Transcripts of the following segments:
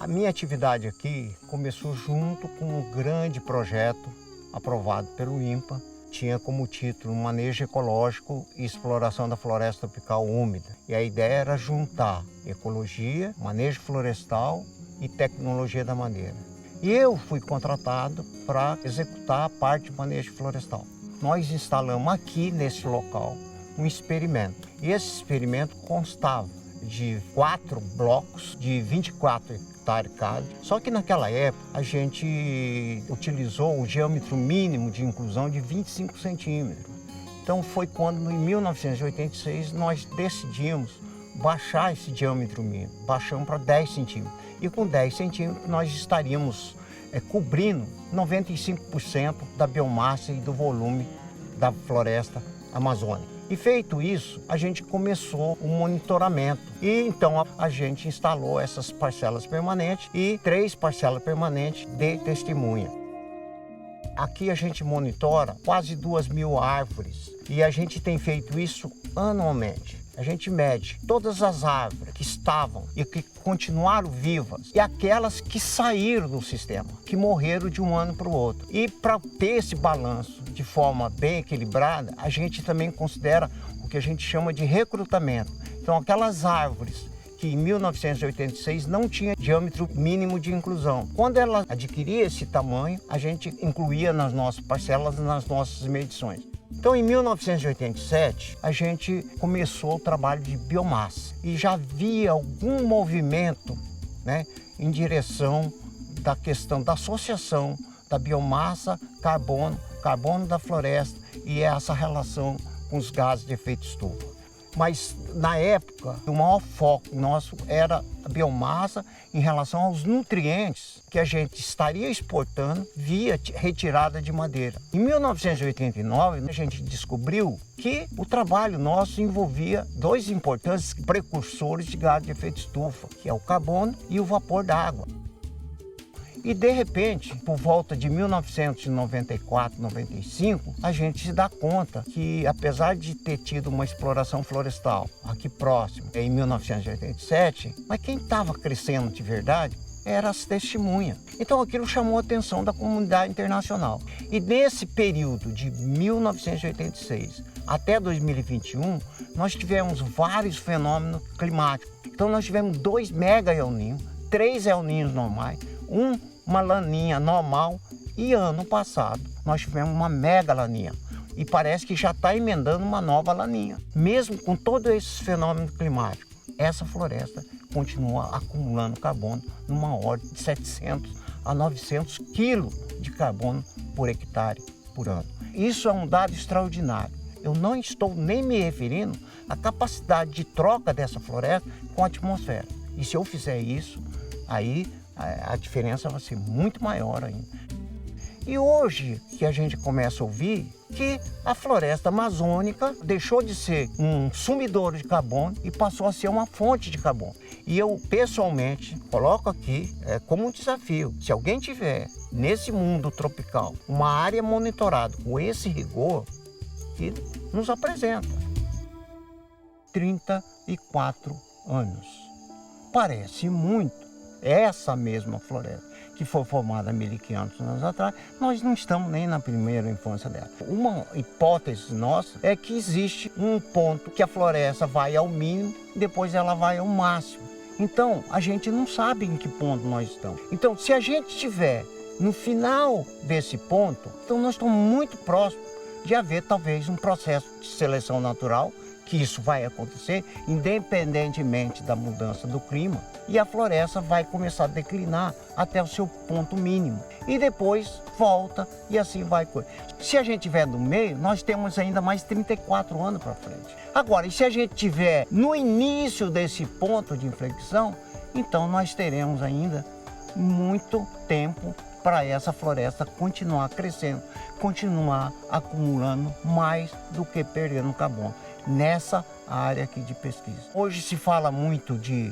A minha atividade aqui começou junto com um grande projeto aprovado pelo INPA. Tinha como título Manejo Ecológico e Exploração da Floresta Tropical Úmida. E a ideia era juntar ecologia, manejo florestal e tecnologia da madeira. E eu fui contratado para executar a parte de manejo florestal. Nós instalamos aqui nesse local um experimento. E esse experimento constava de 4 blocos de 24 hectares cada. Só que naquela época a gente utilizou o diâmetro mínimo de inclusão de 25 centímetros. Então foi quando em 1986 nós decidimos baixar esse diâmetro mínimo, baixamos para 10 centímetros. E com 10 centímetros nós estaríamos cobrindo 95% da biomassa e do volume da floresta amazônica. E feito isso, a gente começou o monitoramento. E então a gente instalou essas parcelas permanentes e 3 parcelas permanentes de testemunha. Aqui a gente monitora quase 2.000 árvores e a gente tem feito isso anualmente. A gente mede todas as árvores que estavam e que continuaram vivas e aquelas que saíram do sistema, que morreram de um ano para o outro. E para ter esse balanço de forma bem equilibrada, a gente também considera o que a gente chama de recrutamento. Então, aquelas árvores que em 1986 não tinha diâmetro mínimo de inclusão. Quando ela adquiria esse tamanho, a gente incluía nas nossas parcelas, nas nossas medições. Então, em 1987, a gente começou o trabalho de biomassa e já havia algum movimento, em direção da questão da associação da biomassa, carbono da floresta e essa relação com os gases de efeito estufa. Mas, na época, o maior foco nosso era a biomassa em relação aos nutrientes que a gente estaria exportando via retirada de madeira. Em 1989, a gente descobriu que o trabalho nosso envolvia 2 importantes precursores de gás de efeito estufa, que é o carbono e o vapor d'água. E, de repente, por volta de 1994, 95, a gente se dá conta que, apesar de ter tido uma exploração florestal aqui próximo, em 1987, mas quem estava crescendo de verdade eram as testemunhas. Então, aquilo chamou a atenção da comunidade internacional. E nesse período de 1986 até 2021, nós tivemos vários fenômenos climáticos. Então, nós tivemos 2 mega El Niño, 3 El Niños normais, uma laninha normal e ano passado nós tivemos uma mega laninha e parece que já está emendando uma nova laninha. Mesmo com todos esses fenômenos climáticos, essa floresta continua acumulando carbono numa ordem de 700 a 900 quilos de carbono por hectare por ano. Isso é um dado extraordinário. Eu não estou nem me referindo à capacidade de troca dessa floresta com a atmosfera. E se eu fizer isso, aí a diferença vai ser muito maior ainda. E hoje que a gente começa a ouvir que a floresta amazônica deixou de ser um sumidor de carbono e passou a ser uma fonte de carbono. E eu, pessoalmente, coloco aqui como um desafio. Se alguém tiver, nesse mundo tropical, uma área monitorada com esse rigor, que nos apresenta. 34 anos. Parece muito. Essa mesma floresta, que foi formada há 1.500 anos atrás, nós não estamos nem na primeira infância dela. Uma hipótese nossa é que existe um ponto que a floresta vai ao mínimo, depois ela vai ao máximo. Então, a gente não sabe em que ponto nós estamos. Então, se a gente estiver no final desse ponto, então nós estamos muito próximos de haver talvez um processo de seleção natural, que isso vai acontecer independentemente da mudança do clima, e a floresta vai começar a declinar até o seu ponto mínimo. E depois volta e assim vai. Se a gente estiver no meio, nós temos ainda mais 34 anos para frente. Agora, e se a gente estiver no início desse ponto de inflexão, então nós teremos ainda muito tempo para essa floresta continuar crescendo, continuar acumulando mais do que perdendo carbono nessa área aqui de pesquisa. Hoje se fala muito de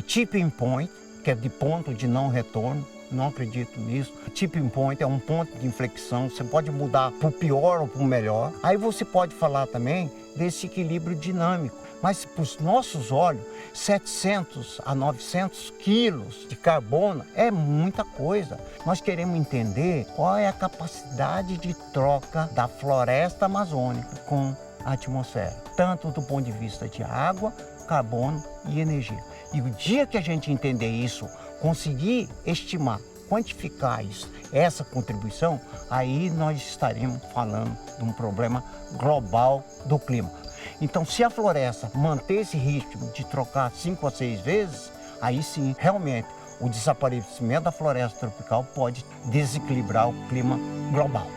tipping point, que é de ponto de não retorno, não acredito nisso. Tipping point é um ponto de inflexão, você pode mudar para o pior ou para o melhor. Aí você pode falar também desse equilíbrio dinâmico. Mas para os nossos olhos, 700 a 900 quilos de carbono é muita coisa. Nós queremos entender qual é a capacidade de troca da floresta amazônica com a atmosfera, tanto do ponto de vista de água, carbono e energia. E o dia que a gente entender isso, conseguir estimar, quantificar isso, essa contribuição, aí nós estaremos falando de um problema global do clima. Então, se a floresta manter esse ritmo de trocar 5 a 6 vezes, aí sim, realmente, o desaparecimento da floresta tropical pode desequilibrar o clima global.